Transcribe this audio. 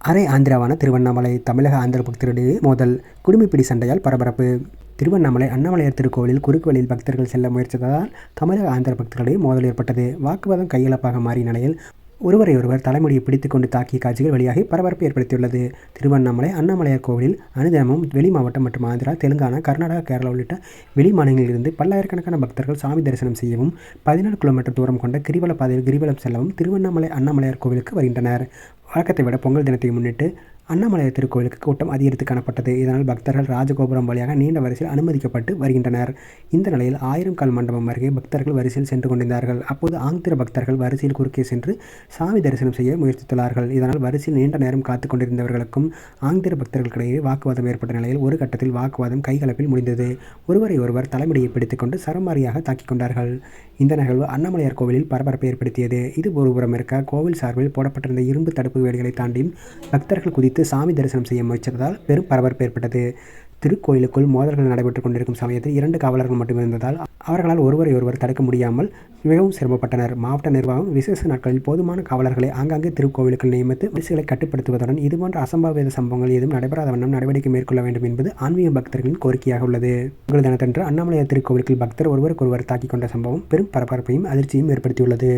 அரை ஆந்திராவான திருவண்ணாமலை. தமிழக ஆந்திர பக்தரிடையே மோதல், குடுமிப்பிடி சண்டையால் பரபரப்பு. திருவண்ணாமலை அண்ணாமலையார் திருக்கோவிலில் குறுக்கு வழியில் பக்தர்கள் செல்ல முயற்சித்ததால் தமிழக ஆந்திர பக்தர்களிடையே மோதல் ஏற்பட்டது. வாக்குவாதம் கைகலப்பாக மாறிய நிலையில் ஒருவரையொருவர் தலைமுடியை பிடித்துக் கொண்டு தாக்கிய காட்சிகள் வெளியாகி பரபரப்பை ஏற்படுத்தியுள்ளது. திருவண்ணாமலை அண்ணாமலையார் கோவிலில் அனுதினமும் வெளி மாவட்டம் மற்றும் ஆந்திரா, தெலுங்கானா, கர்நாடகா, கேரளா உள்ளிட்ட வெளி மாநிலங்களிலிருந்து பல்லாயிரக்கணக்கான பக்தர்கள் சாமி தரிசனம் செய்யவும் 14 கிலோமீட்டர் தூரம் கொண்ட கிரிவல பாதையில் கிரிவலம் செல்லவும் திருவண்ணாமலை அண்ணாமலையார் கோவிலுக்கு வருகின்றனர். வழக்கத்தை விட பொங்கல் தினத்தை முன்னிட்டு அண்ணாமலையார் திருக்கோவிலுக்கு கூட்டம் அதிகரித்து காணப்பட்டது. இதனால் பக்தர்கள் ராஜகோபுரம் வழியாக நீண்ட வரிசையில் அனுமதிக்கப்பட்டு வருகின்றனர். இந்த நிலையில் 1000 கால் மண்டபம் அருகே பக்தர்கள் வரிசையில் சென்று கொண்டிருந்தார்கள். அப்போது ஆந்திர பக்தர்கள் வரிசையில் குறுக்கே சென்று சாமி தரிசனம் செய்ய முயற்சித்துள்ளார்கள். இதனால் வரிசையில் நீண்ட நேரம் காத்துக் கொண்டிருந்தவர்களுக்கும் ஆந்திர பக்தர்களுக்கிடையே வாக்குவாதம் ஏற்பட்ட நிலையில் ஒரு கட்டத்தில் வாக்குவாதம் கைகலப்பில் முடிந்தது. ஒருவரை ஒருவர் தலைமுடியை பிடித்துக் கொண்டு சரமாரியாக தாக்கிக் கொண்டார்கள். இந்த நிகழ்வு அண்ணாமலையார் கோவிலில் பரபரப்பை ஏற்படுத்தியது. இது ஒருபுறம் இருக்க, கோவில் சார்பில் போடப்பட்டிருந்த இரும்பு தடுப்பு வேலிகளை தாண்டியும் பக்தர்கள் குதித்து சாமி தரிசனம் செய்ய முயற்சித்ததால் பெரும் பரபரப்பு ஏற்பட்டது. திருக்கோயிலுக்குள் மோதல்கள் நடைபெற்றுக் கொண்டிருக்கும் சமயத்தில் 2 காவலர்கள் மட்டும் இருந்ததால் அவர்களால் ஒருவரை ஒருவர் தடுக்க முடியாமல் மிகவும் சிரமப்பட்டனர். மாவட்ட நிர்வாகம் விசேஷ நாட்களில் போதுமான காவலர்களை ஆங்காங்கே திருக்கோவிலுக்குள் நியமித்து வரிசைகளை கட்டுப்படுத்துவதுடன் இதுபோன்ற அசம்பாவித சம்பவங்கள் ஏதும் நடைபெறாத வண்ணம் நடவடிக்கை மேற்கொள்ள வேண்டும் என்பது ஆன்மீக பக்தர்களின் கோரிக்கையாக உள்ளது. பொங்கல் தினத்தன்று அண்ணாமலையார் திருக்கோவிலுக்கு பக்தர் ஒருவருக்கொருவர் தாக்கிக் கொண்ட சம்பவம் பெரும் பரபரப்பையும் அதிர்ச்சியும் ஏற்படுத்தியுள்ளது.